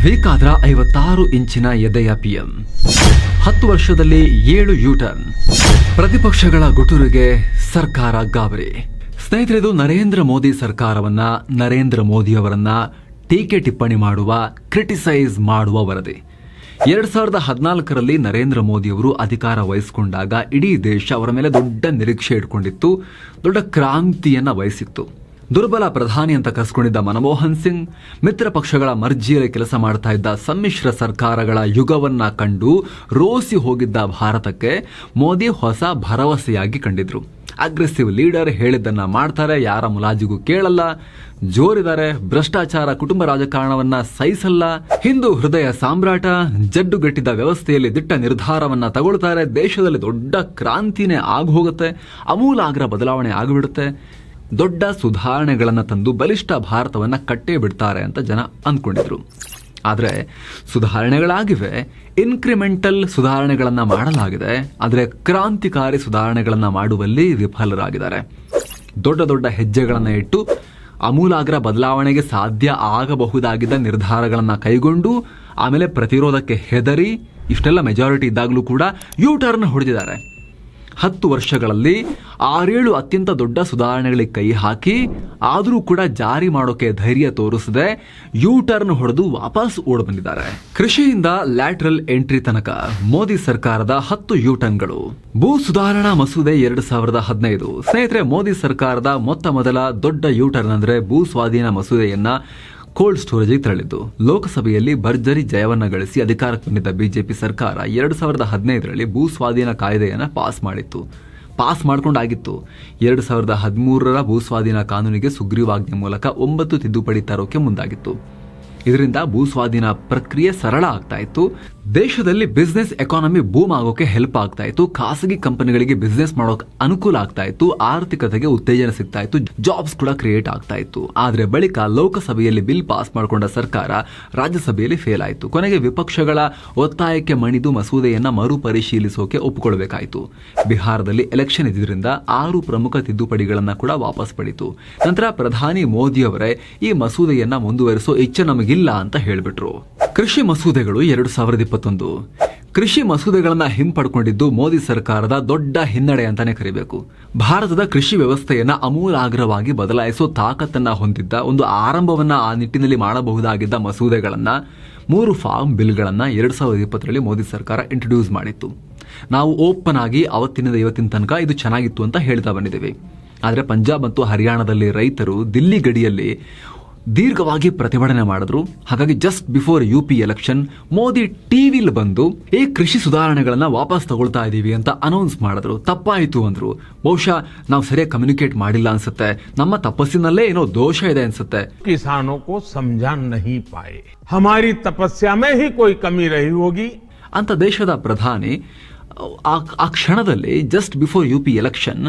ಬೇಕಾದ್ರ 56 ಇಂಚಿನ ಎದೆಯ ಪಿಎಂ, 10 ವರ್ಷದಲ್ಲಿ 7 ಯೂಟರ್ನ್, ಪ್ರತಿಪಕ್ಷಗಳ ಗುಟುರಿಗೆ ಸರ್ಕಾರ ಗಾಬರಿ. ಸ್ನೇಹಿತರೆ, ಇದು ನರೇಂದ್ರ ಮೋದಿ ಸರ್ಕಾರವನ್ನ, ನರೇಂದ್ರ ಮೋದಿಯವರನ್ನ ಟೀಕೆ ಟಿಪ್ಪಣಿ ಮಾಡುವ, ಕ್ರಿಟಿಸೈಸ್ ಮಾಡುವ ವರದಿ. 2014ರಲ್ಲಿ ನರೇಂದ್ರ ಮೋದಿಯವರು ಅಧಿಕಾರ ವಹಿಸಿಕೊಂಡಾಗ ಇಡೀ ದೇಶ ಅವರ ಮೇಲೆ ದೊಡ್ಡ ನಿರೀಕ್ಷೆ ಇಟ್ಕೊಂಡಿತ್ತು, ದೊಡ್ಡ ಕ್ರಾಂತಿಯನ್ನ ವಹಿಸಿತ್ತು. ದುರ್ಬಲ ಪ್ರಧಾನಿ ಅಂತ ಕರೆಸಿಕೊಂಡಿದ್ದ ಮನಮೋಹನ್ ಸಿಂಗ್, ಮಿತ್ರ ಪಕ್ಷಗಳ ಮರ್ಜಿಯಲ್ಲಿ ಕೆಲಸ ಮಾಡ್ತಾ ಇದ್ದ ಸಮ್ಮಿಶ್ರ ಸರ್ಕಾರಗಳ ಯುಗವನ್ನ ಕಂಡು ರೋಸಿ ಹೋಗಿದ್ದ ಭಾರತಕ್ಕೆ ಮೋದಿ ಹೊಸ ಭರವಸೆಯಾಗಿ ಕಂಡಿದ್ರು. ಅಗ್ರೆಸಿವ್ ಲೀಡರ್, ಹೇಳಿದ್ದನ್ನ ಮಾಡ್ತಾರೆ, ಯಾರ ಮುಲಾಜಿಗೂ ಕೇಳಲ್ಲ, ಜೋರಿದ್ದಾರೆ, ಭ್ರಷ್ಟಾಚಾರ, ಕುಟುಂಬ ರಾಜಕಾರಣವನ್ನ ಸಹಿಸಲ್ಲ, ಹಿಂದೂ ಹೃದಯ ಸಾಮ್ರಾಟ, ಜಡ್ಡುಗಟ್ಟಿದ ವ್ಯವಸ್ಥೆಯಲ್ಲಿ ದಿಟ್ಟ ನಿರ್ಧಾರವನ್ನ ತಗೊಳ್ತಾರೆ, ದೇಶದಲ್ಲಿ ದೊಡ್ಡ ಕ್ರಾಂತಿನೇ ಆಗೋಗುತ್ತೆ, ಆಮೂಲಾಗ್ರ ಬದಲಾವಣೆ ಆಗಿಬಿಡುತ್ತೆ, ದೊಡ್ಡ ಸುಧಾರಣೆಗಳನ್ನ ತಂದು ಬಲಿಷ್ಠ ಭಾರತವನ್ನ ಕಟ್ಟೇ ಬಿಡ್ತಾರೆ ಅಂತ ಜನ ಅಂದ್ಕೊಂಡಿದ್ರು. ಆದರೆ ಸುಧಾರಣೆಗಳಾಗಿವೆ, ಇನ್ಕ್ರಿಮೆಂಟಲ್ ಸುಧಾರಣೆಗಳನ್ನ ಮಾಡಲಾಗಿದೆ, ಆದರೆ ಕ್ರಾಂತಿಕಾರಿ ಸುಧಾರಣೆಗಳನ್ನ ಮಾಡುವಲ್ಲಿ ವಿಫಲರಾಗಿದ್ದಾರೆ. ದೊಡ್ಡ ದೊಡ್ಡ ಹೆಜ್ಜೆಗಳನ್ನ ಇಟ್ಟು ಆಮೂಲಾಗ್ರ ಬದಲಾವಣೆಗೆ ಸಾಧ್ಯ ಆಗಬಹುದಾಗಿದ್ದ ನಿರ್ಧಾರಗಳನ್ನ ಕೈಗೊಂಡು ಆಮೇಲೆ ಪ್ರತಿರೋಧಕ್ಕೆ ಹೆದರಿ ಇಷ್ಟೆಲ್ಲ ಮೆಜಾರಿಟಿ ಇದ್ದಾಗಲೂ ಕೂಡ ಯೂ ಟರ್ನ್ ಹೊಡೆದಿದ್ದಾರೆ. 10 ವರ್ಷಗಳಲ್ಲಿ 6-7 ಅತ್ಯಂತ ದೊಡ್ಡ ಸುಧಾರಣೆಗಳಿಗೆ ಕೈ ಹಾಕಿ ಆದರೂ ಕೂಡ ಜಾರಿ ಮಾಡೋಕೆ ಧೈರ್ಯ ತೋರಿಸದೆ ಯೂ ಟರ್ನ್ ಹೊಡೆದು ವಾಪಸ್ ಓಡ್ ಬಂದಿದ್ದಾರೆ. ಕೃಷಿಯಿಂದ ಲ್ಯಾಟ್ರಲ್ ಎಂಟ್ರಿ ತನಕ ಮೋದಿ ಸರ್ಕಾರದ 10 ಯೂ ಟರ್ನ್ಗಳು. ಭೂ ಸುಧಾರಣಾ ಮಸೂದೆ 2015. ಸ್ನೇಹಿತರೆ, ಮೋದಿ ಸರ್ಕಾರದ ಮೊತ್ತ ಮೊದಲ ದೊಡ್ಡ ಯೂ ಟರ್ನ್ ಅಂದ್ರೆ ಭೂ ಸ್ವಾಧೀನ ಮಸೂದೆಯನ್ನ ಕೋಲ್ಡ್ ಸ್ಟೋರೇಜ್ಗೆ ತರಳಿದ್ದು. ಲೋಕಸಭೆಯಲ್ಲಿ ಭರ್ಜರಿ ಜಯವನ್ನ ಗಳಿಸಿ ಅಧಿಕಾರಕ್ಕೆ ಬಂದಿದ್ದ ಬಿಜೆಪಿ ಸರ್ಕಾರ 2015ರಲ್ಲಿ ಭೂ ಸ್ವಾಧೀನ ಕಾಯ್ದೆಯನ್ನ ಪಾಸ್ ಮಾಡ್ಕೊಂಡಾಗಿತ್ತು. 2013ರ ಭೂ ಸ್ವಾಧೀನ ಕಾನೂನಿಗೆ ಸುಗ್ರೀವಾಜ್ಞೆ ಮೂಲಕ 9 ತಿದ್ದುಪಡಿ ತರೋಕೆ ಮುಂದಾಗಿತ್ತು. ಇದರಿಂದ ಭೂ ಸ್ವಾಧೀನ ಪ್ರಕ್ರಿಯೆ ಸರಳ ಆಗ್ತಾ ಇತ್ತು, ದೇಶದಲ್ಲಿ ಬಿಸ್ನೆಸ್ ಎಕಾನಮಿ ಬೂಮ್ ಆಗೋಕೆ ಹೆಲ್ಪ್ ಆಗ್ತಾ ಇತ್ತು, ಖಾಸಗಿ ಕಂಪನಿಗಳಿಗೆ ಬಿಸ್ನೆಸ್ ಮಾಡೋಕೆ ಅನುಕೂಲ ಆಗ್ತಾ ಇತ್ತು, ಆರ್ಥಿಕತೆಗೆ ಉತ್ತೇಜನ ಸಿಗ್ತಾ ಇತ್ತು, ಜಾಬ್ಸ್ ಕೂಡ ಕ್ರಿಯೇಟ್ ಆಗ್ತಾ ಇತ್ತು. ಆದ್ರೆ ಬಳಿಕ ಲೋಕಸಭೆಯಲ್ಲಿ ಬಿಲ್ ಪಾಸ್ ಮಾಡಿಕೊಂಡ ಸರ್ಕಾರ ರಾಜ್ಯಸಭೆಯಲ್ಲಿ ಫೇಲ್ ಆಯಿತು. ಕೊನೆಗೆ ವಿಪಕ್ಷಗಳ ಒತ್ತಾಯಕ್ಕೆ ಮಣಿದು ಮಸೂದೆಯನ್ನ ಮರುಪರಿಶೀಲಿಸೋಕೆ ಒಪ್ಪಿಕೊಳ್ಳಬೇಕಾಯಿತು. ಬಿಹಾರದಲ್ಲಿ ಎಲೆಕ್ಷನ್ ಇದ್ದಿದ್ದರಿಂದ 6 ಪ್ರಮುಖ ತಿದ್ದುಪಡಿಗಳನ್ನ ಕೂಡ ವಾಪಸ್ ಪಡಿತು. ನಂತರ ಪ್ರಧಾನಿ ಮೋದಿಯವರೇ ಈ ಮಸೂದೆಯನ್ನ ಮುಂದುವರಿಸೋ ಇಚ್ಛೆ ನಮಗಿಲ್ಲ ಅಂತ ಹೇಳಿಬಿಟ್ರು. ಕೃಷಿ ಮಸೂದೆಗಳು 2021. ಕೃಷಿ ಮಸೂದೆಗಳನ್ನ ಹಿಂಪಡ್ಕೊಂಡಿದ್ದು ಮೋದಿ ಸರ್ಕಾರದ ದೊಡ್ಡ ಹಿನ್ನಡೆ ಅಂತಾನೆ ಕರಿಬೇಕು. ಭಾರತದ ಕೃಷಿ ವ್ಯವಸ್ಥೆಯನ್ನ ಅಮೂಲಾಗ್ರವಾಗಿ ಬದಲಾಯಿಸೋ ತಾಕತ್ತನ್ನ ಹೊಂದಿದ್ದ ಒಂದು ಆರಂಭವನ್ನ ಆ ನಿಟ್ಟಿನಲ್ಲಿ ಮಾಡಬಹುದಾಗಿದ್ದ ಮಸೂದೆಗಳನ್ನ 3 ಫಾರ್ಮ್ ಬಿಲ್ಗಳನ್ನ 2020ರಲ್ಲಿ ಮೋದಿ ಸರ್ಕಾರ ಇಂಟ್ರೊಡ್ಯೂಸ್ ಮಾಡಿತ್ತು. ನಾವು ಓಪನ್ ಆಗಿ ಅವತ್ತಿನಿಂದ ಇವತ್ತಿನ ತನಕ ಇದು ಚೆನ್ನಾಗಿತ್ತು ಅಂತ ಹೇಳ್ತಾ ಬಂದಿದ್ದೀವಿ. ಆದರೆ ಪಂಜಾಬ್ ಮತ್ತು ಹರಿಯಾಣದಲ್ಲಿ ರೈತರು ದಿಲ್ಲಿ ಗಡಿಯಲ್ಲಿ ದೀರ್ಘವಾಗಿ ಪ್ರತಿಭಟನೆ ಮಾಡಿದ್ರು. ಹಾಗಾಗಿ just before UP election Modi ಟಿವಿಲಿ ಬಂದು ಈ ಕೃಷಿ ಸುಧಾರಣೆಗಳನ್ನ ವಾಪಸ್ ತಗೊಳ್ತಾ ಇದೀವಿ ಅಂತ ಅನೌನ್ಸ್ ಮಾಡಿದ್ರು. ತಪ್ಪಾಯಿತು ಅಂದ್ರು. ಬಹುಶಃ ನಾವು ಸರಿಯಾಗಿ ಕಮ್ಯುನಿಕೇಟ್ ಮಾಡಿಲ್ಲ ಅನ್ಸುತ್ತೆ, ನಮ್ಮ ತಪಸ್ಸಿನಲ್ಲೇ ಏನೋ ದೋಷ ಇದೆ ಅನ್ಸುತ್ತೆ. ಕಿಸಾನೋ ಕೋ ಸಮझा नहीं पाए, हमारी तपस्या में ही कोई कमी रही होगी ಅಂತ ದೇಶದ ಪ್ರಧಾನಿ ಆ ಕ್ಷಣದಲ್ಲಿ just before UP election,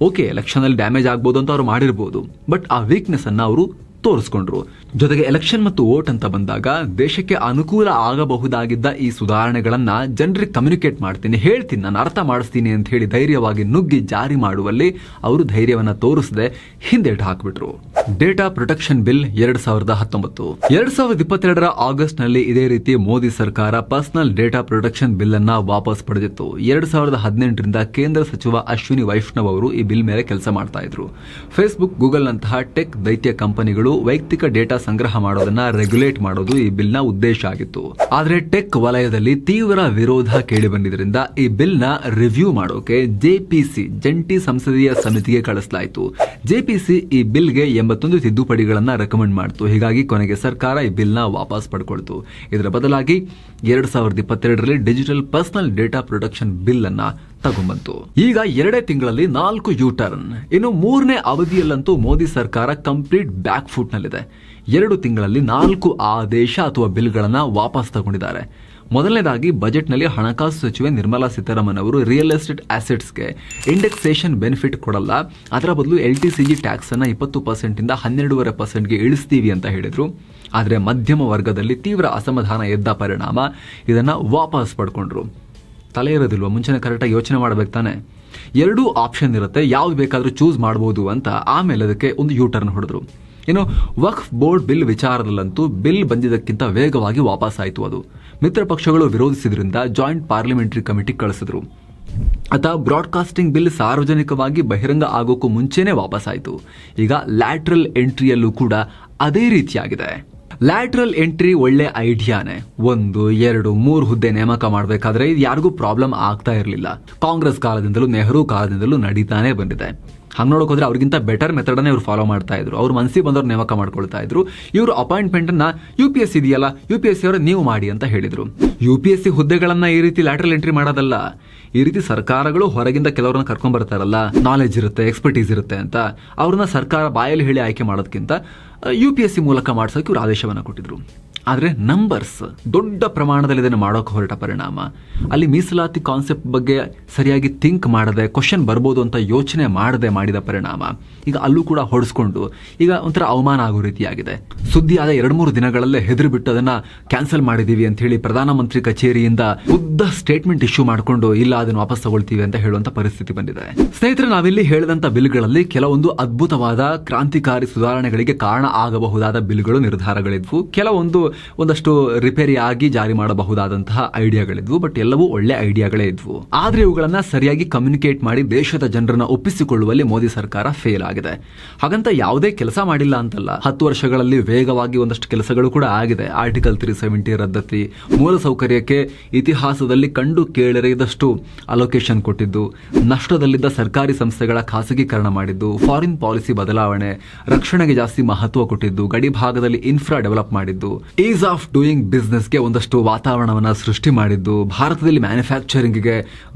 okay election ಅಲ್ಲಿ ಡ್ಯಾಮೇಜ್ ಆಗ್ಬೋದು ಅಂತ ಅವ್ರು ಮಾಡಿರ್ಬೋದು, ಬಟ್ ಆ ವೀಕ್ನೆಸ್ ಅನ್ನ ಅವರು ತೋರಿಸ್ಕೊಂಡ್ರು. ಜೊತೆಗೆ ಎಲೆಕ್ಷನ್ ಮತ್ತು ವೋಟ್ ಅಂತ ಬಂದಾಗ ದೇಶಕ್ಕೆ ಅನುಕೂಲ ಆಗಬಹುದಾಗಿದ್ದ ಈ ಸುಧಾರಣೆಗಳನ್ನ ಜನರಿಗೆ ಕಮ್ಯುನಿಕೇಟ್ ಮಾಡ್ತೀನಿ, ಹೇಳ್ತೀನಿ, ನಾನು ಅರ್ಥ ಮಾಡಿಸ್ತೀನಿ ಅಂತ ಹೇಳಿ ಧೈರ್ಯವಾಗಿ ನುಗ್ಗಿ ಜಾರಿ ಮಾಡುವಲ್ಲಿ ಅವರು ಧೈರ್ಯವನ್ನ ತೋರಿಸದೆ ಹಿಂದೇಟು ಹಾಕ್ಬಿಟ್ರು. Data protection bill 2019. 2022ರ ಆಗಸ್ಟ್ ನಲ್ಲಿ ಇದೇ ರೀತಿ ಮೋದಿ ಸರ್ಕಾರ ಪರ್ಸನಲ್ ಡೇಟಾ ಪ್ರೊಟೆಕ್ಷನ್ ಬಿಲ್ ಅನ್ನ ವಾಪಸ್ ಪಡೆದಿತ್ತು. 2018ರಿಂದ ಕೇಂದ್ರ ಸಚಿವ ಅಶ್ವಿನಿ ವೈಷ್ಣವ್ ಅವರು ಈ ಬಿಲ್ ಮೇಲೆ ಕೆಲಸ ಮಾಡ್ತಾ ಇದ್ರು. ಫೇಸ್ಬುಕ್, ಗೂಗಲ್ ನಂತಹ ಟೆಕ್ ದೈತ್ಯ ಕಂಪನಿಗಳು ವೈಯಕ್ತಿಕ ಡೇಟಾ ಸಂಗ್ರಹ ಮಾಡೋದನ್ನ ರೆಗ್ಯುಲೇಟ್ ಮಾಡೋದು ಈ ಬಿಲ್ ನ ಉದ್ದೇಶ ಆಗಿತ್ತು. ಆದ್ರೆ ಟೆಕ್ ವಲಯದಲ್ಲಿ ತೀವ್ರ ವಿರೋಧ ಕೇಳಿ ಬಂದಿದ್ದರಿಂದ ಈ ಬಿಲ್ ನ ರಿವ್ಯೂ ಮಾಡೋಕೆ JPC ಜಂಟಿ ಸಂಸದೀಯ ಸಮಿತಿಗೆ ಕಳಿಸಲಾಯಿತು. JPC ಈ ಬಿಲ್ಗೆ 81 ತಿದ್ದುಪಡಿಗಳನ್ನ ರೆಕಮೆಂಡ್ ಮಾಡಿತು. ಹೀಗಾಗಿ ಕೊನೆಗೆ ಸರ್ಕಾರ ಈ ಬಿಲ್ ನ ವಾಪಸ್ ಪಡ್ಕೊಳ್ತು. ಇದರ ಬದಲಾಗಿ 2022ರಲ್ಲಿ digital personal data protection bill ಅನ್ನ ತಗೊಂಡ್ಬಂತು. ಈಗ 2 ತಿಂಗಳಲ್ಲಿ 4 ಯೂ ಟರ್ನ್. ಇನ್ನು 3ನೇ ಅವಧಿಯಲ್ಲಂತೂ ಮೋದಿ ಸರ್ಕಾರ ಕಂಪ್ಲೀಟ್ ಬ್ಯಾಕ್ ಫುಟ್ ನಲ್ಲಿದೆ. 2 ತಿಂಗಳಲ್ಲಿ 4 ಆದೇಶ ಅಥವಾ ಬಿಲ್ಗಳನ್ನ ವಾಪಸ್ ತಗೊಂಡಿದ್ದಾರೆ. ಮೊದಲನೇದಾಗಿ ಬಜೆಟ್ನಲ್ಲಿ ಹಣಕಾಸು ಸಚಿವೆ ನಿರ್ಮಲಾ ಸೀತಾರಾಮನ್ ಅವರು ರಿಯಲ್ ಎಸ್ಟೇಟ್ ಆಸೆಟ್ಸ್ಗೆ ಇಂಡೆಕ್ಸೇಷನ್ ಬೆನಿಫಿಟ್ ಕೊಡಲ್ಲ, ಅದರ ಬದಲು LTCG ಟ್ಯಾಕ್ಸ್ ಅನ್ನ 20% ಇಂದ 12.5%ಗೆ ಇಳಿಸ್ತೀವಿ ಅಂತ ಹೇಳಿದ್ರು. ಆದರೆ ಮಧ್ಯಮ ವರ್ಗದಲ್ಲಿ ತೀವ್ರ ಅಸಮಾಧಾನ ಎದ್ದ ಪರಿಣಾಮ ಇದನ್ನ ವಾಪಸ್ ಪಡ್ಕೊಂಡ್ರು. ತಲೆ ಇರೋದಿಲ್ವ, ಮುಂಚೆನೇ ಕರೆಕ್ಟಾಗಿ ಯೋಚನೆ ಮಾಡಬೇಕು ತಾನೆ. 2 ಆಪ್ಷನ್ ಇರುತ್ತೆ, ಯಾವ್ದು ಬೇಕಾದ್ರೂ ಚೂಸ್ ಮಾಡಬಹುದು ಅಂತ. ಆಮೇಲೆ ಅದಕ್ಕೆ ಒಂದು ಯೂ ಟರ್ನ್ ಹೊಡೆದ್ರು. ಇನ್ನು ವಕ್ಫ್ ಬೋರ್ಡ್ ಬಿಲ್ ವಿಚಾರದಲ್ಲಂತೂ ಬಿಲ್ ಬಂದಿದ್ದಕ್ಕಿಂತ ವೇಗವಾಗಿ ವಾಪಸ್ ಆಯಿತು. ಅದು ಮಿತ್ರ ಪಕ್ಷಗಳು ವಿರೋಧಿಸಿದ್ರಿಂದ ಜಾಯಿಂಟ್ ಪಾರ್ಲಿಮೆಂಟರಿ ಕಮಿಟಿ ಕಳಿಸಿದ್ರು. ಬ್ರಾಡ್ಕಾಸ್ಟಿಂಗ್ ಬಿಲ್ ಸಾರ್ವಜನಿಕವಾಗಿ ಬಹಿರಂಗ ಆಗೋಕ್ಕೂ ಮುಂಚೆನೆ ವಾಪಸ್ ಆಯಿತು. ಈಗ ಲ್ಯಾಟ್ರಲ್ ಎಂಟ್ರಿಯಲ್ಲೂ ಕೂಡ ಅದೇ ರೀತಿಯಾಗಿದೆ. ಲ್ಯಾಟ್ರಲ್ ಎಂಟ್ರಿ ಒಳ್ಳೆ ಐಡಿಯಾನೆ. 1, 2, 3 ಹುದ್ದೆ ನೇಮಕ ಮಾಡಬೇಕಾದ್ರೆ ಇದು ಯಾರಿಗೂ ಪ್ರಾಬ್ಲಮ್ ಆಗ್ತಾ ಇರಲಿಲ್ಲ. ಕಾಂಗ್ರೆಸ್ ಕಾಲದಿಂದಲೂ ನೆಹರು ಕಾಲದಿಂದಲೂ ನಡೀತಾನೆ ಬಂದಿದೆ. ಹಂಗೆ ನೋಡೋಕೆ ಹೋದ್ರೆ ಅವ್ರಿಗಿಂತ ಬೆಟರ್ ಮೆಥಡನ್ನೇ ಇವ್ರು ಫಾಲೋ ಮಾಡ್ತಾ ಇದ್ರು. ಅವ್ರು ಮನಸ್ಸಿಗೆ ಬಂದವ್ರು ನೇಮಕ ಮಾಡ್ಕೊಳ್ತಾ ಇದ್ರು. ಇವರು ಅಪಾಯಿಂಟ್ಮೆಂಟ್ ಅನ್ನ UPSC ಇದೆಯಲ್ಲ, UPSC ಅವರು ನೀವು ಮಾಡಿ ಅಂತ ಹೇಳಿದ್ರು. UPSC ಹುದ್ದೆಗಳನ್ನ ಈ ರೀತಿ ಲ್ಯಾಟ್ರಲ್ ಎಂಟ್ರಿ ಮಾಡೋದಲ್ಲ. ಈ ರೀತಿ ಸರ್ಕಾರಗಳು ಹೊರಗಿಂದ ಕೆಲವರನ್ನ ಕರ್ಕೊಂಡ್ ಬರ್ತಾರಲ್ಲ, ನಾಲೆಜ್ ಇರುತ್ತೆ, ಎಕ್ಸ್ಪರ್ಟೀಸ್ ಇರುತ್ತೆ ಅಂತ, ಅವ್ರನ್ನ ಸರ್ಕಾರ ಬಾಯಲ್ಲಿ ಹೇಳಿ ಆಯ್ಕೆ ಮಾಡೋದಕ್ಕಿಂತ UPSC ಮೂಲಕ ಮಾಡ್ಸೋಕೆ ಇವ್ರು ಆದೇಶವನ್ನ ಕೊಟ್ಟಿದ್ರು. ಆದರೆ ನಂಬರ್ಸ್ ದೊಡ್ಡ ಪ್ರಮಾಣದಲ್ಲಿ ಇದನ್ನು ಮಾಡೋಕೆ ಹೊರಟ ಪರಿಣಾಮ ಅಲ್ಲಿ ಮೀಸಲಾತಿ ಕಾನ್ಸೆಪ್ಟ್ ಬಗ್ಗೆ ಸರಿಯಾಗಿ ಥಿಂಕ್ ಮಾಡದೆ, ಕ್ವಶನ್ ಬರ್ಬೋದು ಅಂತ ಯೋಚನೆ ಮಾಡದೆ ಮಾಡಿದ ಪರಿಣಾಮ ಈಗ ಅಲ್ಲೂ ಕೂಡ ಹೊಡೆಸ್ಕೊಂಡು ಈಗ ಒಂಥರ ಅವಮಾನ ಆಗೋ ರೀತಿಯಾಗಿದೆ. ಸುದ್ದಿ ಆದ 2-3 ದಿನಗಳಲ್ಲೇ ಹೆದರಿ ಬಿಟ್ಟು ಅದನ್ನ ಕ್ಯಾನ್ಸಲ್ ಮಾಡಿದೀವಿ ಅಂತ ಹೇಳಿ ಪ್ರಧಾನಮಂತ್ರಿ ಕಚೇರಿಯಿಂದ ಉದ್ದ ಸ್ಟೇಟ್ಮೆಂಟ್ ಇಶ್ಯೂ ಮಾಡಿಕೊಂಡು ಇಲ್ಲ ಅದನ್ನು ವಾಪಸ್ ತಗೊಳ್ತೀವಿ ಅಂತ ಹೇಳುವಂತ ಪರಿಸ್ಥಿತಿ ಬಂದಿದೆ. ಸ್ನೇಹಿತರೆ, ನಾವಿಲ್ಲಿ ಹೇಳಿದಂತ ಬಿಲ್ಗಳಲ್ಲಿ ಕೆಲವೊಂದು ಅದ್ಭುತವಾದ ಕ್ರಾಂತಿಕಾರಿ ಸುಧಾರಣೆಗಳಿಗೆ ಕಾರಣ ಆಗಬಹುದಾದ ಬಿಲ್ಗಳು, ನಿರ್ಧಾರಗಳಿದ್ವು. ಕೆಲವೊಂದು ಒಂದಷ್ಟು ರಿಪೇರಿಯಾಗಿ ಜಾರಿ ಮಾಡಬಹುದಾದಂತಹ ಐಡಿಯಾಗಳಿದ್ವು. ಬಟ್ ಎಲ್ಲವೂ ಒಳ್ಳೆ ಐಡಿಯಾಗಳೇ ಇದ್ವು. ಆದ್ರೆ ಇವುಗಳನ್ನ ಸರಿಯಾಗಿ ಕಮ್ಯುನಿಕೇಟ್ ಮಾಡಿ ದೇಶದ ಜನರನ್ನ ಒಪ್ಪಿಸಿಕೊಳ್ಳುವಲ್ಲಿ ಮೋದಿ ಸರ್ಕಾರ ಫೇಲ್ ಆಗಿದೆ. ಹಾಗಂತ ಯಾವುದೇ ಕೆಲಸ ಮಾಡಿಲ್ಲ ಅಂತಲ್ಲ. 10 ವರ್ಷಗಳಲ್ಲಿ ವೇಗವಾಗಿ ಒಂದಷ್ಟು ಕೆಲಸಗಳು ಕೂಡ ಆಗಿದೆ. ಆರ್ಟಿಕಲ್ 370 ರದ್ದತಿ, ಮೂಲಸೌಕರ್ಯಕ್ಕೆ ಇತಿಹಾಸದಲ್ಲಿ ಕಂಡು ಕೇಳರಿದಷ್ಟು ಅಲೋಕೇಶನ್ ಕೊಟ್ಟಿದ್ದು, ನಷ್ಟದಲ್ಲಿದ್ದ ಸರ್ಕಾರಿ ಸಂಸ್ಥೆಗಳ ಖಾಸಗೀಕರಣ ಮಾಡಿದ್ದು, ಫಾರಿನ್ ಪಾಲಿಸಿ ಬದಲಾವಣೆ, ರಕ್ಷಣೆಗೆ ಜಾಸ್ತಿ ಮಹತ್ವ ಕೊಟ್ಟಿದ್ದು, ಗಡಿ ಭಾಗದಲ್ಲಿ ಇನ್ಫ್ರಾ ಡೆವಲಪ್ ಮಾಡಿದ್ದು, ಈಸ್ ಆಫ್ ಡೂಯಿಂಗ್ ಬಿಸ್ನೆಸ್ಗೆ ಒಂದಷ್ಟು ವಾತಾವರಣವನ್ನ ಸೃಷ್ಟಿ ಮಾಡಿದ್ದು, ಭಾರತದಲ್ಲಿ ಮ್ಯಾನುಫ್ಯಾಕ್ಚರಿಂಗ್ಗೆ,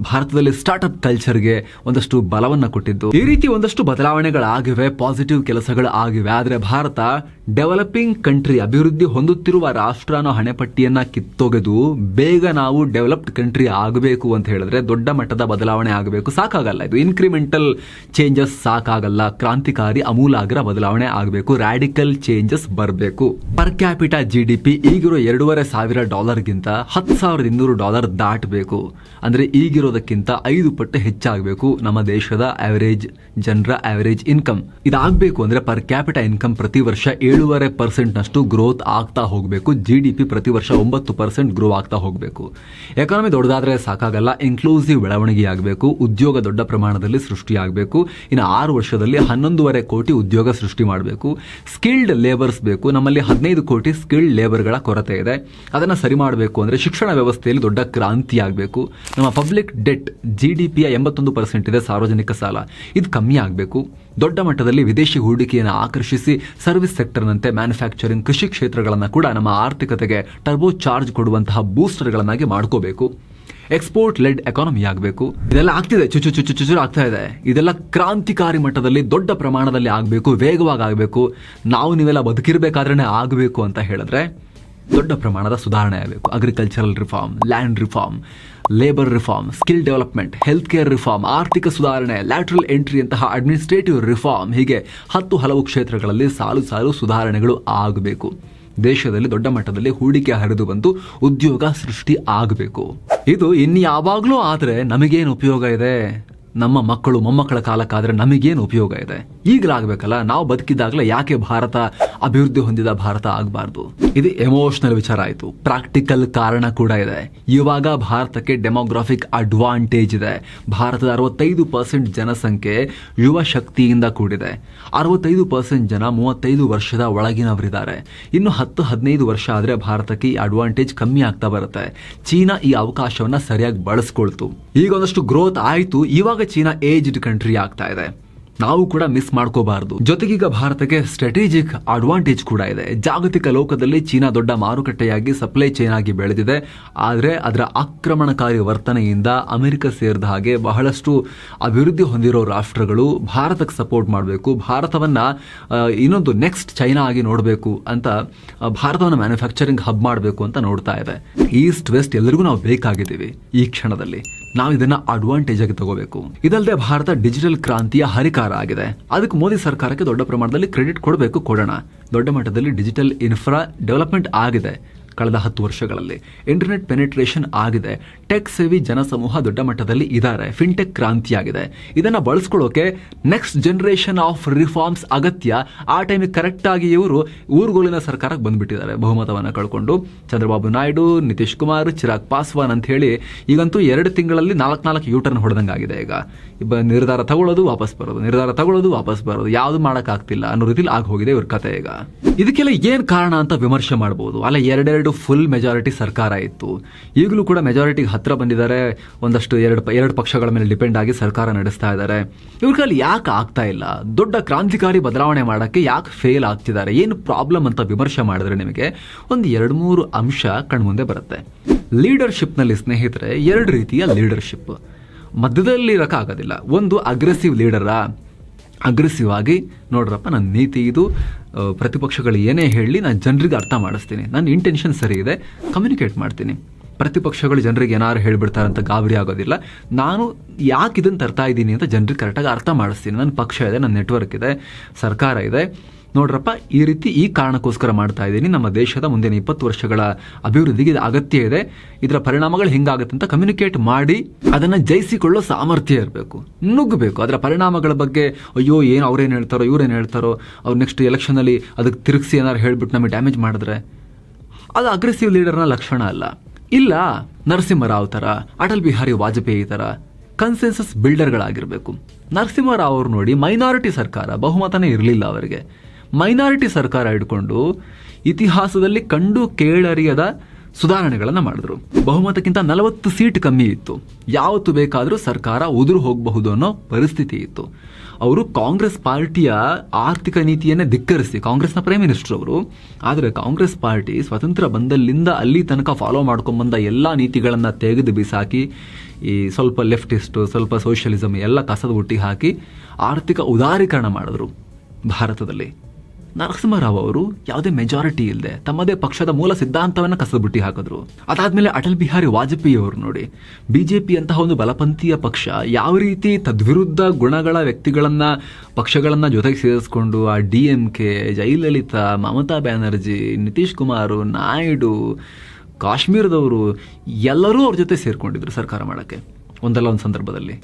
ಭಾರತದಲ್ಲಿ ಸ್ಟಾರ್ಟ್ಅಪ್ ಕಲ್ಚರ್ಗೆ ಒಂದಷ್ಟು ಬಲವನ್ನ ಕೊಟ್ಟಿದ್ದು, ಈ ರೀತಿ ಒಂದಷ್ಟು ಬದಲಾವಣೆಗಳಾಗಿವೆ, ಪಾಸಿಟಿವ್ ಕೆಲಸಗಳು ಆಗಿವೆ. ಆದ್ರೆ ಭಾರತ ಡೆವಲಪಿಂಗ್ ಕಂಟ್ರಿ, ಅಭಿವೃದ್ಧಿ ಹೊಂದುತ್ತಿರುವ ರಾಷ್ಟ್ರ ಅನ್ನೋ ಹಣೆಪಟ್ಟಿಯನ್ನ ಕಿತ್ತೊಗೆದು ಬೇಗ ನಾವು ಡೆವಲಪ್ಡ್ ಕಂಟ್ರಿ ಆಗಬೇಕು ಅಂತ ಹೇಳಿದ್ರೆ ದೊಡ್ಡ ಮಟ್ಟದ ಬದಲಾವಣೆ ಆಗಬೇಕು. ಸಾಕಾಗಲ್ಲ, ಇದು ಇನ್ಕ್ರಿಮೆಂಟಲ್ ಚೇಂಜಸ್ ಸಾಕಾಗಲ್ಲ. ಕ್ರಾಂತಿಕಾರಿ ಅಮೂಲಾಗ್ರ ಬದಲಾವಣೆ ಆಗಬೇಕು, ರ್ಯಾಡಿಕಲ್ ಚೇಂಜಸ್ ಬರಬೇಕು. ಪರ್ ಕ್ಯಾಪಿಟಾ GDP ಈಗಿರೋ $2,500ಗಿಂತ $10,200 ದಾಟಬೇಕು. ಅಂದ್ರೆ ಈಗಿರೋದಕ್ಕಿಂತ 5 ಪಟ್ಟು ಹೆಚ್ಚಾಗಬೇಕು ನಮ್ಮ ದೇಶದ ಆವರೇಜ್ ಜನರ ಆವರೇಜ್ ಇನ್ಕಮ್. ಇದಾಗಬೇಕು ಅಂದ್ರೆ ಪರ್ ಕ್ಯಾಪಿಟಾ ಇನ್ಕಮ್ ಪ್ರತಿ ವರ್ಷ 7.5% ಗ್ರೋತ್ ಆಗ್ತಾ ಹೋಗಬೇಕು. GDP ಪ್ರತಿ ವರ್ಷ 9% ಗ್ರೋ ಆಗ್ತಾ ಹೋಗಬೇಕು. ಎಕಾನಮಿ ದೊಡ್ಡದಾದ್ರೆ ಸಾಕಾಗಲ್ಲ, ಇನ್ಕ್ಲೂಸಿವ್ ಬೆಳವಣಿಗೆ ಆಗಬೇಕು, ಉದ್ಯೋಗ ದೊಡ್ಡ ಪ್ರಮಾಣದಲ್ಲಿ ಸೃಷ್ಟಿಯಾಗಬೇಕು. ಇನ್ನು 6 ವರ್ಷದಲ್ಲಿ 11.5 ಕೋಟಿ ಉದ್ಯೋಗ ಸೃಷ್ಟಿ ಮಾಡಬೇಕು. ಸ್ಕಿಲ್ಡ್ ಲೇಬರ್ಸ್ ಬೇಕು. ನಮ್ಮಲ್ಲಿ 15 ಕೋಟಿ ಸ್ಕಿಲ್ಡ್ ಲೇಬರ್ಗಳ ಕೊರತೆ ಇದೆ. ಅದನ್ನ ಸರಿ ಮಾಡಬೇಕು ಅಂದ್ರೆ ಶಿಕ್ಷಣ ವ್ಯವಸ್ಥೆಯಲ್ಲಿ ದೊಡ್ಡ ಕ್ರಾಂತಿ ಆಗಬೇಕು. ನಮ್ಮ ಪಬ್ಲಿಕ್ ಡೆಟ್ GDPಯ 81% ಇದೆ, ಸಾರ್ವಜನಿಕ ಸಾಲ, ಇದು ಕಮ್ಮಿ ಆಗಬೇಕು. ದೊಡ್ಡ ಮಟ್ಟದಲ್ಲಿ ವಿದೇಶಿ ಹೂಡಿಕೆಯನ್ನು ಆಕರ್ಷಿಸಿ ಸರ್ವಿಸ್ ಸೆಕ್ಟರ್ನಂತೆ ಮ್ಯಾನುಫ್ಯಾಕ್ಚರಿಂಗ್, ಕೃಷಿ ಕ್ಷೇತ್ರಗಳನ್ನ ಕೂಡ ನಮ್ಮ ಆರ್ಥಿಕತೆಗೆ ಟರ್ಬೋ ಚಾರ್ಜ್ ಕೊಡುವಂತಹ ಬೂಸ್ಟರ್ಗಳನ್ನಾಗಿ ಮಾಡ್ಕೋಬೇಕು. ಎಕ್ಸ್ಪೋರ್ಟ್ ಲೆಡ್ ಎಕಾನಮಿ ಆಗಬೇಕು. ಇದೆಲ್ಲ ಆಗ್ತಿದೆ, ಚುಚು ಆಗ್ತಾ ಇದೆ. ಇದೆಲ್ಲ ಕ್ರಾಂತಿಕಾರಿ ಮಟ್ಟದಲ್ಲಿ ದೊಡ್ಡ ಪ್ರಮಾಣದಲ್ಲಿ ಆಗಬೇಕು, ವೇಗವಾಗಿ ಆಗಬೇಕು. ನಾವು ನೀವೆಲ್ಲ ಬದುಕಿರಬೇಕಾದ್ರೆ ಆಗಬೇಕು ಅಂತ ಹೇಳಿದ್ರೆ ದೊಡ್ಡ ಪ್ರಮಾಣದ ಸುಧಾರಣೆ ಆಗಬೇಕು. Agricultural reform, land reform, labour reform, skill development, health care reform, ಆರ್ಥಿಕ ಸುಧಾರಣೆ, ಲ್ಯಾಟ್ರಲ್ ಎಂಟ್ರಿ ಅಂತಹ ಅಡ್ಮಿನಿಸ್ಟ್ರೇಟಿವ್ ರಿಫಾರ್ಮ್, ಹೀಗೆ 10 ಹಲವು ಕ್ಷೇತ್ರಗಳಲ್ಲಿ ಸಾಲು ಸುಧಾರಣೆಗಳು ಆಗಬೇಕು. ದೇಶದಲ್ಲಿ ದೊಡ್ಡ ಮಟ್ಟದಲ್ಲಿ ಹೂಡಿಕೆ ಹರಿದು ಬಂದು ಉದ್ಯೋಗ ಸೃಷ್ಟಿ ಆಗಬೇಕು. ಇದು ಇನ್ಯಾವಾಗ್ಲೂ ಆದ್ರೆ ನಮಗೇನು ಉಪಯೋಗ ಇದೆ? ನಮ್ಮ ಮಕ್ಕಳು ಮೊಮ್ಮಕ್ಕಳ ಕಾಲಕ್ಕಾದ್ರೆ ನಮಗೇನು ಉಪಯೋಗ ಇದೆ? ಈಗಲಾಗಬೇಕಲ್ಲ. ನಾವು ಬದುಕಿದಾಗಲೇ ಯಾಕೆ ಭಾರತ ಅಭಿವೃದ್ಧಿ ಹೊಂದಿದ ಭಾರತ ಆಗಬಾರ್ದು? ಇದು ಎಮೋಷನಲ್ ವಿಚಾರ ಆಯಿತು. ಪ್ರಾಕ್ಟಿಕಲ್ ಕಾರಣ ಕೂಡ ಇದೆ. ಇವಾಗ ಭಾರತಕ್ಕೆ ಡೆಮೋಗ್ರಾಫಿಕ್ ಅಡ್ವಾಂಟೇಜ್ ಇದೆ. ಭಾರತದ 65% ಜನಸಂಖ್ಯೆ ಯುವ ಶಕ್ತಿಯಿಂದ ಕೂಡಿದೆ. 65% ಜನ 35 ವರ್ಷದ ಒಳಗಿನವರಿದ್ದಾರೆ. ಇನ್ನು 10-15 ವರ್ಷ ಆದ್ರೆ ಭಾರತಕ್ಕೆ ಈ ಅಡ್ವಾಂಟೇಜ್ ಕಮ್ಮಿ ಆಗ್ತಾ ಬರುತ್ತೆ. ಚೀನಾ ಈ ಅವಕಾಶವನ್ನ ಸರಿಯಾಗಿ ಬಳಸ್ಕೊಳ್ತು. ಈಗ ಒಂದಷ್ಟು ಗ್ರೋತ್ ಆಯ್ತು. ಇವಾಗ ಚೀನಾ ಏಜ್ಡ್ ಕಂಟ್ರಿ ಆಗ್ತಾ ಇದೆ. ನಾವು ಕೂಡ ಮಿಸ್ ಮಾಡ್ಕೋಬಾರದು. ಜೊತೆಗೀಗ ಭಾರತಕ್ಕೆ ಸ್ಟ್ರಾಟಜಿಕ್ ಅಡ್ವಾಂಟೇಜ್ ಕೂಡ ಇದೆ. ಜಾಗತಿಕ ಲೋಕದಲ್ಲಿ ಚೀನಾ ದೊಡ್ಡ ಮಾರುಕಟ್ಟೆಯಾಗಿ ಸಪ್ಲೈ ಚೈನ್ ಆಗಿ ಬೆಳೆದಿದೆ. ಆದರೆ ಅದರ ಆಕ್ರಮಣಕಾರಿ ವರ್ತನೆಯಿಂದ ಅಮೆರಿಕ ಸೇರಿದ ಹಾಗೆ ಬಹಳಷ್ಟು ಅಭಿವೃದ್ಧಿ ಹೊಂದಿರೋ ರಾಷ್ಟ್ರಗಳು ಭಾರತಕ್ಕೆ ಸಪೋರ್ಟ್ ಮಾಡಬೇಕು, ಭಾರತವನ್ನ ಇನ್ನೊಂದು ನೆಕ್ಸ್ಟ್ ಚೈನಾ ಆಗಿ ನೋಡಬೇಕು ಅಂತ, ಭಾರತವನ್ನು ಮ್ಯಾನುಫ್ಯಾಕ್ಚರಿಂಗ್ ಹಬ್ ಮಾಡಬೇಕು ಅಂತ ನೋಡ್ತಾ ಇದೆ. ಈಸ್ಟ್ ವೆಸ್ಟ್ ಎಲ್ಲರಿಗೂ ನಾವು ಬೇಕಾಗಿದ್ದೀವಿ. ಈ ಕ್ಷಣದಲ್ಲಿ ನಾವು ಇದನ್ನ ಅಡ್ವಾಂಟೇಜ್ ಆಗಿ ತಗೋಬೇಕು. ಇದಲ್ಲದೆ ಭಾರತ ಡಿಜಿಟಲ್ ಕ್ರಾಂತಿಯ ಹರಿಕಾರ ಆಗಿದೆ. ಅದಕ್ಕೆ ಮೋದಿ ಸರ್ಕಾರಕ್ಕೆ ದೊಡ್ಡ ಪ್ರಮಾಣದಲ್ಲಿ ಕ್ರೆಡಿಟ್ ಕೊಡಬೇಕು, ಕೊಡೋಣ. ದೊಡ್ಡ ಮಟ್ಟದಲ್ಲಿ ಡಿಜಿಟಲ್ ಇನ್ಫ್ರಾ ಡೆವಲಪ್ಮೆಂಟ್ ಆಗಿದೆ. ಕಳೆದ 10 ವರ್ಷಗಳಲ್ಲಿ. ಇಂಟರ್ನೆಟ್ ಪೆನೆಟ್ರೇಷನ್ ಆಗಿದೆ, ಟೆಕ್ ಸೇವಿ ಜನಸಮೂಹ ದೊಡ್ಡ ಮಟ್ಟದಲ್ಲಿ ಇದ್ದಾರೆ, ಫಿನ್ಟೆಕ್ ಕ್ರಾಂತಿಯಾಗಿದೆ. ಇದನ್ನ ಬಳಸ್ಕೊಳ್ಳೋಕೆ ನೆಕ್ಸ್ಟ್ ಜನರೇಷನ್ ಆಫ್ ರಿಫಾರ್ಮ್ಸ್ ಅಗತ್ಯ. ಆ ಟೈಮಿಗೆ ಕರೆಕ್ಟ್ ಆಗಿ ಇವರು ಊರುಗೋಲಿನ ಸರ್ಕಾರಕ್ಕೆ ಬಂದ್ಬಿಟ್ಟಿದ್ದಾರೆ ಬಹುಮತವನ್ನು ಕಳ್ಕೊಂಡು. ಚಂದ್ರಬಾಬು ನಾಯ್ಡು, ನಿತೀಶ್ ಕುಮಾರ್, ಚಿರಾಗ್ ಪಾಸ್ವಾನ್ ಅಂತ ಹೇಳಿ ಈಗಂತೂ 2 ತಿಂಗಳಲ್ಲಿ 4 ಯೂಟರ್ನ್ ಹೊಡೆದಂಗಾಗಿದೆ. ಈಗ ನಿರ್ಧಾರ ತಗೊಳ್ಳೋದು ವಾಪಸ್ ಬರೋದು, ನಿರ್ಧಾರ ತಗೊಳ್ಳೋದು ವಾಪಸ್ ಬರೋದು, ಯಾವುದು ಮಾಡೋಕ್ಕಾಗ್ತಿಲ್ಲ ಅನ್ನೋ ರೀತಿಲಿ ಆಗಿ ಹೋಗಿದೆ ಇವ್ರ ಕತೆ. ಈಗ ಇದಕ್ಕೆಲ್ಲ ಏನ್ ಕಾರಣ ಅಂತ ವಿಮರ್ಶೆ ಮಾಡಬಹುದು. ಅಲ್ಲ, 2 ಫುಲ್ ಮೆಜಾರಿಟಿ ಸರ್ಕಾರ ಇತ್ತು, ಈಗಲೂ ಕೂಡ ಮೆಜಾರಿಟಿಗೆ ಹತ್ರ ಬಂದಿದ್ದಾರೆ. ಒಂದಷ್ಟು ಎರಡು ಪಕ್ಷಗಳ ಮೇಲೆ ಡಿಪೆಂಡ್ ಆಗಿ ಸರ್ಕಾರ ನಡೆಸ್ತಾ ಇದ್ದಾರೆ. ಇವ್ರ ಕೈಲಿ ಯಾಕೆ ಆಗ್ತಾ ಇಲ್ಲ? ದೊಡ್ಡ ಕ್ರಾಂತಿಕಾರಿ ಬದಲಾವಣೆ ಮಾಡಕ್ಕೆ ಯಾಕೆ ಫೇಲ್ ಆಗ್ತಿದ್ದಾರೆ? ಏನು ಪ್ರಾಬ್ಲಮ್ ಅಂತ ವಿಮರ್ಶೆ ಮಾಡಿದ್ರೆ ನಿಮಗೆ ಒಂದು 2-3 ಅಂಶ ಕಣ್ಮುಂದೆ ಬರುತ್ತೆ. ಲೀಡರ್ಶಿಪ್ ನಲ್ಲಿ ಸ್ನೇಹಿತರೆ 2 ರೀತಿಯ ಲೀಡರ್ಶಿಪ್. ಮಧ್ಯದಲ್ಲಿ ಇರೋಕ್ಕಾಗೋದಿಲ್ಲ. ಒಂದು ಅಗ್ರೆಸಿವ್ ಲೀಡರಾ, ಅಗ್ರೆಸಿವ್ ಆಗಿ ನೋಡ್ರಪ್ಪ ನನ್ನ ನೀತಿ ಇದು, ಪ್ರತಿಪಕ್ಷಗಳು ಏನೇ ಹೇಳಿ ನಾನು ಜನರಿಗೆ ಅರ್ಥ ಮಾಡಿಸ್ತೀನಿ, ನನ್ನ ಇಂಟೆನ್ಷನ್ ಸರಿ ಇದೆ, ಕಮ್ಯುನಿಕೇಟ್ ಮಾಡ್ತೀನಿ. ಪ್ರತಿಪಕ್ಷಗಳು ಜನರಿಗೆ ಏನಾರು ಹೇಳ್ಬಿಡ್ತಾರೆ ಅಂತ ಗಾಬರಿ ಆಗೋದಿಲ್ಲ. ನಾನು ಯಾಕೆ ಇದನ್ನು ತರ್ತಾ ಇದ್ದೀನಿ ಅಂತ ಜನರಿಗೆ ಕರೆಕ್ಟಾಗಿ ಅರ್ಥ ಮಾಡಿಸ್ತೀನಿ. ನನ್ನ ಪಕ್ಷ ಇದೆ, ನನ್ನ ನೆಟ್ವರ್ಕ್ ಇದೆ, ಸರ್ಕಾರ ಇದೆ, ನೋಡ್ರಪ್ಪ ಈ ರೀತಿ ಈ ಕಾರಣಕ್ಕೋಸ್ಕರ ಮಾಡ್ತಾ ಇದ್ದೀನಿ, ನಮ್ಮ ದೇಶದ ಮುಂದಿನ 20 ವರ್ಷಗಳ ಅಭಿವೃದ್ಧಿಗೆ ಇದು ಅಗತ್ಯ ಇದೆ, ಇದರ ಪರಿಣಾಮಗಳು ಹಿಂಗಾಗುತ್ತೆ ಅಂತ ಕಮ್ಯುನಿಕೇಟ್ ಮಾಡಿ ಅದನ್ನು ಜಯಿಸಿಕೊಳ್ಳೋ ಸಾಮರ್ಥ್ಯ ಇರಬೇಕು, ನುಗ್ಗಬೇಕು. ಅದರ ಪರಿಣಾಮಗಳ ಬಗ್ಗೆ ಅಯ್ಯೋ ಏನು ಅವ್ರೇನು ಹೇಳ್ತಾರೋ ಇವ್ರೇನು ಹೇಳ್ತಾರೋ, ಅವ್ರು ನೆಕ್ಸ್ಟ್ ಎಲೆಕ್ಷನಲ್ಲಿ ಅದಕ್ಕೆ ತಿರುಗಿಸಿ ಏನಾರು ಹೇಳ್ಬಿಟ್ಟು ನಮಗೆ ಡ್ಯಾಮೇಜ್ ಮಾಡಿದ್ರೆ ಅದು ಅಗ್ರೆಸಿವ್ ಲೀಡರ್ನ ಲಕ್ಷಣ ಅಲ್ಲ. ಇಲ್ಲ, ನರಸಿಂಹರಾವ್ ಥರ, ಅಟಲ್ ಬಿಹಾರಿ ವಾಜಪೇಯಿ ಥರ ಕನ್ಸೆನ್ಸಸ್ ಬಿಲ್ಡರ್ಗಳಾಗಿರಬೇಕು. ನರಸಿಂಹರಾವ್ ಅವರು ನೋಡಿ, ಮೈನಾರಿಟಿ ಸರ್ಕಾರ, ಬಹುಮತನೇ ಇರಲಿಲ್ಲ ಅವರಿಗೆ. ಮೈನಾರಿಟಿ ಸರ್ಕಾರ ಹಿಡ್ಕೊಂಡು ಇತಿಹಾಸದಲ್ಲಿ ಕಂಡು ಕೇಳರಿಯದ ಸುಧಾರಣೆಗಳನ್ನು ಮಾಡಿದ್ರು. ಬಹುಮತಕ್ಕಿಂತ 40 ಸೀಟ್ ಕಮ್ಮಿ ಇತ್ತು, ಯಾವತ್ತು ಬೇಕಾದರೂ ಸರ್ಕಾರ ಉದುರು ಹೋಗಬಹುದು ಅನ್ನೋ ಪರಿಸ್ಥಿತಿ ಇತ್ತು. ಅವರು ಕಾಂಗ್ರೆಸ್ ಪಾರ್ಟಿಯ ಆರ್ಥಿಕ ನೀತಿಯನ್ನೇ ಧಿಕ್ಕರಿಸಿ, ಕಾಂಗ್ರೆಸ್ನ ಪ್ರೈಮ್ ಮಿನಿಸ್ಟರ್ ಅವರು, ಆದರೆ ಕಾಂಗ್ರೆಸ್ ಪಾರ್ಟಿ ಸ್ವತಂತ್ರ ಬಂದಲ್ಲಿಂದ ಅಲ್ಲಿ ತನಕ ಫಾಲೋ ಮಾಡ್ಕೊಂಡ್ಬಂದ ಎಲ್ಲ ನೀತಿಗಳನ್ನು ತೆಗೆದು ಬಿಸಾಕಿ, ಈ ಸ್ವಲ್ಪ ಲೆಫ್ಟಿಸ್ಟು, ಸ್ವಲ್ಪ ಸೋಷಿಯಲಿಸಮ್ ಎಲ್ಲ ಕಸದ ಬುಟ್ಟಿ ಹಾಕಿ ಆರ್ಥಿಕ ಉದಾರೀಕರಣ ಮಾಡಿದ್ರು ಭಾರತದಲ್ಲಿ. ನರಸಿಂಹರಾವ್ ಅವರು ಯಾವುದೇ ಮೆಜಾರಿಟಿ ಇಲ್ಲದೆ ತಮ್ಮದೇ ಪಕ್ಷದ ಮೂಲ ಸಿದ್ಧಾಂತವನ್ನು ಕಸದ ಬುಟ್ಟಿ ಹಾಕಿದ್ರು. ಅದಾದ್ಮೇಲೆ ಅಟಲ್ ಬಿಹಾರಿ ವಾಜಪೇಯಿ ಅವರು ನೋಡಿ, ಬಿಜೆಪಿ ಅಂತಹ ಒಂದು ಬಲಪಂಥೀಯ ಪಕ್ಷ ಯಾವ ರೀತಿ ತದ್ವಿರುದ್ಧ ಗುಣಗಳ ವ್ಯಕ್ತಿಗಳನ್ನ, ಪಕ್ಷಗಳನ್ನ ಜೊತೆಗೆ ಸೇರಿಸ್ಕೊಂಡು ಆ DMK, ಜಯಲಲಿತಾ, ಮಮತಾ ಬ್ಯಾನರ್ಜಿ, ನಿತೀಶ್ ಕುಮಾರ್, ನಾಯ್ಡು, ಕಾಶ್ಮೀರದವರು ಎಲ್ಲರೂ ಅವ್ರ ಜೊತೆ ಸೇರ್ಕೊಂಡಿದ್ರು ಸರ್ಕಾರ ಮಾಡೋಕ್ಕೆ ಒಂದಲ್ಲ ಒಂದು ಸಂದರ್ಭದಲ್ಲಿ.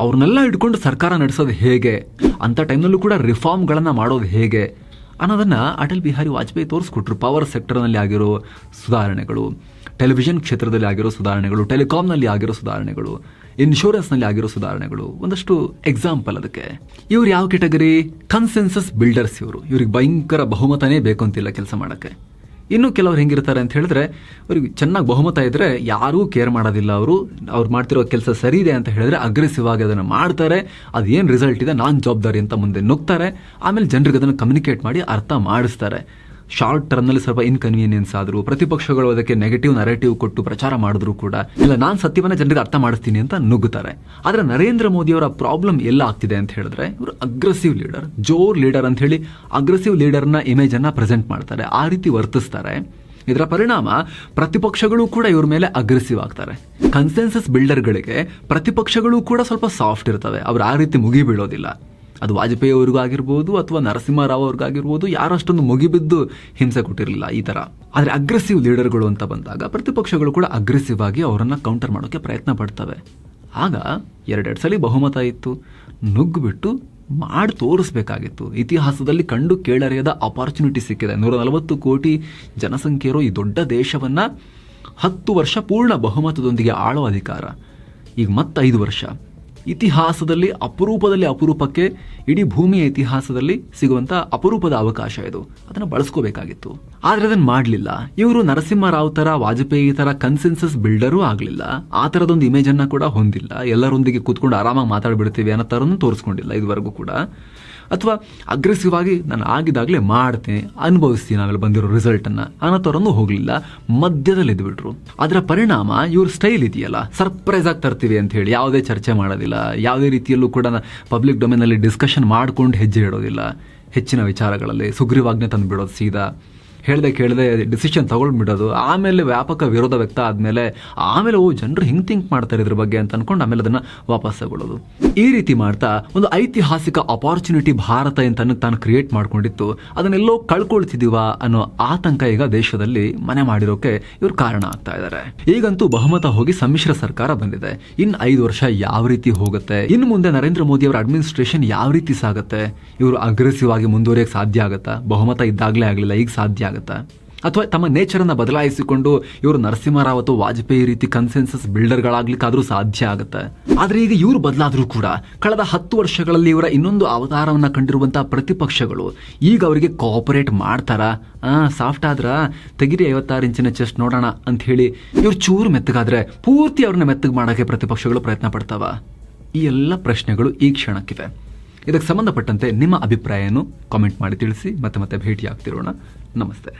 ಅವ್ರನ್ನೆಲ್ಲ ಹಿಡ್ಕೊಂಡು ಸರ್ಕಾರ ನಡೆಸೋದು ಹೇಗೆ, ಅಂಥ ಟೈಮ್ನಲ್ಲೂ ಕೂಡ ರಿಫಾರ್ಮ್ಗಳನ್ನು ಮಾಡೋದು ಹೇಗೆ ಅನ್ನೋದನ್ನು ಅಟಲ್ ಬಿಹಾರಿ ವಾಜಪೇಯಿ ತೋರಿಸ್ಕೊಟ್ರು. ಪವರ್ ಸೆಕ್ಟರ್ನಲ್ಲಿ ಆಗಿರೋ ಸುಧಾರಣೆಗಳು, ಟೆಲಿವಿಷನ್ ಕ್ಷೇತ್ರದಲ್ಲಿ ಆಗಿರೋ ಸುಧಾರಣೆಗಳು, ಟೆಲಿಕಾಮ್ನಲ್ಲಿ ಆಗಿರೋ ಸುಧಾರಣೆಗಳು, ಇನ್ಶೂರೆನ್ಸ್ನಲ್ಲಿ ಆಗಿರೋ ಸುಧಾರಣೆಗಳು ಒಂದಷ್ಟು ಎಕ್ಸಾಂಪಲ್ ಅದಕ್ಕೆ. ಇವ್ರು ಯಾವ ಕೆಟಗರಿ? Consensus builders. ಇವ್ರಿಗೆ ಭಯಂಕರ ಬಹುಮತನೇ ಬೇಕು ಅಂತಿಲ್ಲ ಕೆಲಸ ಮಾಡೋಕ್ಕೆ. ಇನ್ನು ಕೆಲವ್ರು ಹೆಂಗಿರ್ತಾರೆ ಅಂತ ಹೇಳಿದ್ರೆ, ಅವ್ರಿಗೆ ಚೆನ್ನಾಗಿ ಬಹುಮತ ಇದ್ರೆ ಯಾರೂ ಕೇರ್ ಮಾಡೋದಿಲ್ಲ. ಅವ್ರು ಮಾಡ್ತಿರೋ ಕೆಲಸ ಸರಿ ಇದೆ ಅಂತ ಹೇಳಿದ್ರೆ ಅಗ್ರೆಸಿವ್ ಆಗಿ ಅದನ್ನು ಮಾಡ್ತಾರೆ. ಅದು ಏನು ರಿಸಲ್ಟ್ ಇದೆ ನಾನು ಜವಾಬ್ದಾರಿ ಅಂತ ಮುಂದೆ ನುಗ್ತಾರೆ. ಆಮೇಲೆ ಜನರಿಗೆ ಅದನ್ನು ಕಮ್ಯುನಿಕೇಟ್ ಮಾಡಿ ಅರ್ಥ ಮಾಡಿಸ್ತಾರೆ. ಶಾರ್ಟ್ ಟರ್ಮ್ನಲ್ಲಿ ಸ್ವಲ್ಪ ಇನ್ಕನ್ವೀನಿಯನ್ಸ್ ಆದರೂ, ಪ್ರತಿಪಕ್ಷಗಳು ಅದಕ್ಕೆ ನೆಗೆಟಿವ್ ನರೇಟಿವ್ ಕೊಟ್ಟು ಪ್ರಚಾರ ಮಾಡಿದ್ರು ಕೂಡ ಇಲ್ಲ, ನಾನು ಸತ್ಯವನ್ನ ಜನರಿಗೆ ಅರ್ಥ ಮಾಡಿಸ್ತೀನಿ ಅಂತ ನುಗ್ಗುತ್ತಾರೆ. ಆದರೆ ನರೇಂದ್ರ ಮೋದಿ ಅವರ ಪ್ರಾಬ್ಲಮ್ ಎಲ್ಲ ಆಗ್ತಿದೆ ಅಂತ ಹೇಳಿದ್ರೆ, ಇವರು ಅಗ್ರೆಸಿವ್ ಲೀಡರ್, ಜೋರ್ ಲೀಡರ್ ಅಂತ ಹೇಳಿ ಅಗ್ರೆಸಿವ್ ಲೀಡರ್ನ ಇಮೇಜ್ ಅನ್ನ ಪ್ರೆಸೆಂಟ್ ಮಾಡ್ತಾರೆ, ಆ ರೀತಿ ವರ್ತಿಸ್ತಾರೆ. ಇದರ ಪರಿಣಾಮ ಪ್ರತಿಪಕ್ಷಗಳು ಕೂಡ ಇವ್ರ ಮೇಲೆ ಅಗ್ರೆಸಿವ್ ಆಗ್ತಾರೆ. ಕನ್ಸೆನ್ಸಸ್ ಬಿಲ್ಡರ್ಗಳಿಗೆ ಪ್ರತಿಪಕ್ಷಗಳು ಕೂಡ ಸ್ವಲ್ಪ ಸಾಫ್ಟ್ ಇರ್ತವೆ, ಅವ್ರು ಆ ರೀತಿ ಮುಗಿಬೀಳೋದಿಲ್ಲ. ಅದು ವಾಜಪೇಯಿ ಅವ್ರಿಗೂ ಆಗಿರ್ಬೋದು ಅಥವಾ ನರಸಿಂಹರಾವ್ ಅವ್ರಿಗಾಗಿರ್ಬೋದು, ಯಾರಷ್ಟೊಂದು ಮುಗಿಬಿದ್ದು ಹಿಂಸೆ ಕೊಟ್ಟಿರಲಿಲ್ಲ ಈ ಥರ. ಆದರೆ ಅಗ್ರೆಸಿವ್ ಲೀಡರ್ಗಳು ಅಂತ ಬಂದಾಗ ಪ್ರತಿಪಕ್ಷಗಳು ಕೂಡ ಅಗ್ರೆಸಿವ್ ಆಗಿ ಅವರನ್ನು ಕೌಂಟರ್ ಮಾಡೋಕ್ಕೆ ಪ್ರಯತ್ನ ಪಡ್ತವೆ. ಆಗ 2 ಸಲ ಬಹುಮತ ಇತ್ತು, ನುಗ್ಗುಬಿಟ್ಟು ಮಾಡಿ ತೋರಿಸ್ಬೇಕಾಗಿತ್ತು. ಇತಿಹಾಸದಲ್ಲಿ ಕಂಡು ಕೇಳರಿಯದ ಅಪಾರ್ಚುನಿಟಿ ಸಿಕ್ಕಿದೆ. 140 ಕೋಟಿ ಜನಸಂಖ್ಯೆ ಇರೋ ಈ ದೊಡ್ಡ ದೇಶವನ್ನ 10 ವರ್ಷ ಪೂರ್ಣ ಬಹುಮತದೊಂದಿಗೆ ಆಳೋ ಅಧಿಕಾರ. ಈಗ ಮತ್ತೆ 5 ವರ್ಷ. ಇತಿಹಾಸದಲ್ಲಿ ಅಪರೂಪಕ್ಕೆ ಇಡೀ ಭೂಮಿಯ ಇತಿಹಾಸದಲ್ಲಿ ಸಿಗುವಂತ ಅಪರೂಪದ ಅವಕಾಶ ಇದು. ಅದನ್ನು ಬಳಸ್ಕೋಬೇಕಾಗಿತ್ತು. ಆದ್ರೆ ಅದನ್ನು ಮಾಡಲಿಲ್ಲ ಇವರು. ನರಸಿಂಹರಾವ್ ತರ, ವಾಜಪೇಯಿ ತರ ಕನ್ಸೆನ್ಸಸ್ ಬಿಲ್ಡರೂ ಆಗಲಿಲ್ಲ. ಆ ತರದೊಂದು ಇಮೇಜ್ ಅನ್ನ ಕೂಡ ಹೊಂದಿಲ್ಲ. ಎಲ್ಲರೊಂದಿಗೆ ಕೂತ್ಕೊಂಡು ಆರಾಮಾಗಿ ಮಾತಾಡ್ಬಿಡ್ತೀವಿ ಅನ್ನೋ ತರನು ತೋರಿಸ್ಕೊಂಡಿಲ್ಲ ಇದುವರೆಗೂ ಕೂಡ. ಅಥವಾ ಅಗ್ರೆಸಿವ್ ಆಗಿ ನಾನು ಆಗಿದಾಗಲೇ ಮಾಡ್ತೀನಿ, ಅನುಭವಿಸ್ತೀನಿ ಆಮೇಲೆ ಬಂದಿರೋ ರಿಸಲ್ಟ್ ಅನ್ನ ಅನ್ನೋ ತರನು ಹೋಗ್ಲಿಲ್ಲ. ಮಧ್ಯದಲ್ಲಿ ಇದ್ಬಿಟ್ರು. ಅದರ ಪರಿಣಾಮ ಇವ್ರ ಸ್ಟೈಲ್ ಇದೆಯಲ್ಲ, ಸರ್ಪ್ರೈಸ್ ಆಗಿ ತರ್ತೀವಿ ಅಂತ ಹೇಳಿ ಯಾವುದೇ ಚರ್ಚೆ ಮಾಡೋದಿಲ್ಲ, ಯಾವುದೇ ರೀತಿಯಲ್ಲೂ ಕೂಡ ಪಬ್ಲಿಕ್ ಡೊಮೇನ್ ಅಲ್ಲಿ ಡಿಸ್ಕಷನ್ ಮಾಡ್ಕೊಂಡು ಹೆಜ್ಜೆ ಇಡೋದಿಲ್ಲ. ಹೆಚ್ಚಿನ ವಿಚಾರಗಳಲ್ಲಿ ಸುಗ್ರೀವಾಜ್ಞೆ ತಂದು ಬಿಡೋದು ಸೀದಾ. ಕೇಳದೆ ಡಿಸಿಷನ್ ತಗೊಳ್ಬಿಡೋದು, ಆಮೇಲೆ ವ್ಯಾಪಕ ವಿರೋಧ ವ್ಯಕ್ತ ಆದ್ಮೇಲೆ ಆಮೇಲೆ ಜನರು ಹಿಂಗ್ ಥಿಂಕ್ ಮಾಡ್ತಾರೆ ಇದ್ರ ಬಗ್ಗೆ ಅಂತ ಅನ್ಕೊಂಡು ಆಮೇಲೆ ಅದನ್ನ ವಾಪಸ್ ತಗೊಳ್ಳೋದು. ಈ ರೀತಿ ಮಾಡ್ತಾ ಒಂದು ಐತಿಹಾಸಿಕ ಅಪಾರ್ಚುನಿಟಿ ಭಾರತ ಅಂತ ತಾನು ಕ್ರಿಯೇಟ್ ಮಾಡ್ಕೊಂಡಿತ್ತು, ಅದನ್ನೆಲ್ಲೋ ಕಳ್ಕೊಳ್ತಿದೀವ ಅನ್ನೋ ಆತಂಕ ಈಗ ದೇಶದಲ್ಲಿ ಮನೆ ಮಾಡಿರೋಕೆ ಇವ್ರು ಕಾರಣ ಆಗ್ತಾ ಇದ್ದಾರೆ. ಈಗಂತೂ ಬಹುಮತ ಹೋಗಿ ಸಮ್ಮಿಶ್ರ ಸರ್ಕಾರ ಬಂದಿದೆ. ಇನ್ನು 5 ವರ್ಷ ಯಾವ ರೀತಿ ಹೋಗುತ್ತೆ, ಇನ್ನು ಮುಂದೆ ನರೇಂದ್ರ ಮೋದಿ ಅವರ ಅಡ್ಮಿನಿಸ್ಟ್ರೇಷನ್ ಯಾವ ರೀತಿ ಸಾಗುತ್ತೆ, ಇವರು ಅಗ್ರೆಸಿವ್ ಆಗಿ ಮುಂದುವರಿಯಕ್ಕೆ ಸಾಧ್ಯ ಆಗುತ್ತಾ, ಬಹುಮತ ಇದ್ದಾಗಲೇ ಆಗಲಿಲ್ಲ ಈಗ ಸಾಧ್ಯ ಆಗುತ್ತಾ, ಅಥವಾ ತಮ್ಮ ನೇಚರ್ ಅನ್ನ ಬದಲಾಯಿಸಿಕೊಂಡು ಇವರು ನರಸಿಂಹರಾವ್ ಅಥವಾ ವಾಜಪೇಯಿ ರೀತಿ ಕನ್ಸೆನ್ಸಸ್ ಬಿಲ್ಡರ್ಗಳಾಗ್ಲಿಕ್ಕಾದ್ರೂ ಸಾಧ್ಯ ಆಗುತ್ತೆ. ಆದ್ರೆ ಈಗ ಇವರು ಬದಲಾದ್ರೂ ಕೂಡ ಕಳೆದ 10 ವರ್ಷಗಳಲ್ಲಿ ಇವರ ಇನ್ನೊಂದು ಅವತಾರವನ್ನ ಕಂಡಿರುವಂತಹ ಪ್ರತಿಪಕ್ಷಗಳು ಈಗ ಅವರಿಗೆ ಕೋಆಪರೇಟ್ ಮಾಡ್ತಾರಾ? ಸಾಫ್ಟ್ ಆದ್ರ ತೆಗಿರಿ 56 ಇಂಚಿನ ಚೆಸ್ಟ್ ನೋಡೋಣ ಅಂತ ಹೇಳಿ ಇವ್ರು ಚೂರು ಮೆತ್ತಗಾದ್ರೆ ಪೂರ್ತಿ ಅವ್ರನ್ನ ಮೆತ್ತಗೆ ಮಾಡಕ್ಕೆ ಪ್ರತಿಪಕ್ಷಗಳು ಪ್ರಯತ್ನ ಪಡ್ತಾವ? ಈ ಎಲ್ಲ ಪ್ರಶ್ನೆಗಳು ಈ ಕ್ಷಣಕ್ಕಿವೆ. ಇದಕ್ಕೆ ಸಂಬಂಧಪಟ್ಟಂತೆ ನಿಮ್ಮ ಅಭಿಪ್ರಾಯವನ್ನು ಕಾಮೆಂಟ್ ಮಾಡಿ ತಿಳಿಸಿ. ಮತ್ತೆ ಭೇಟಿ ಆಗ್ತಿರೋಣ. ನಮಸ್ತೆ.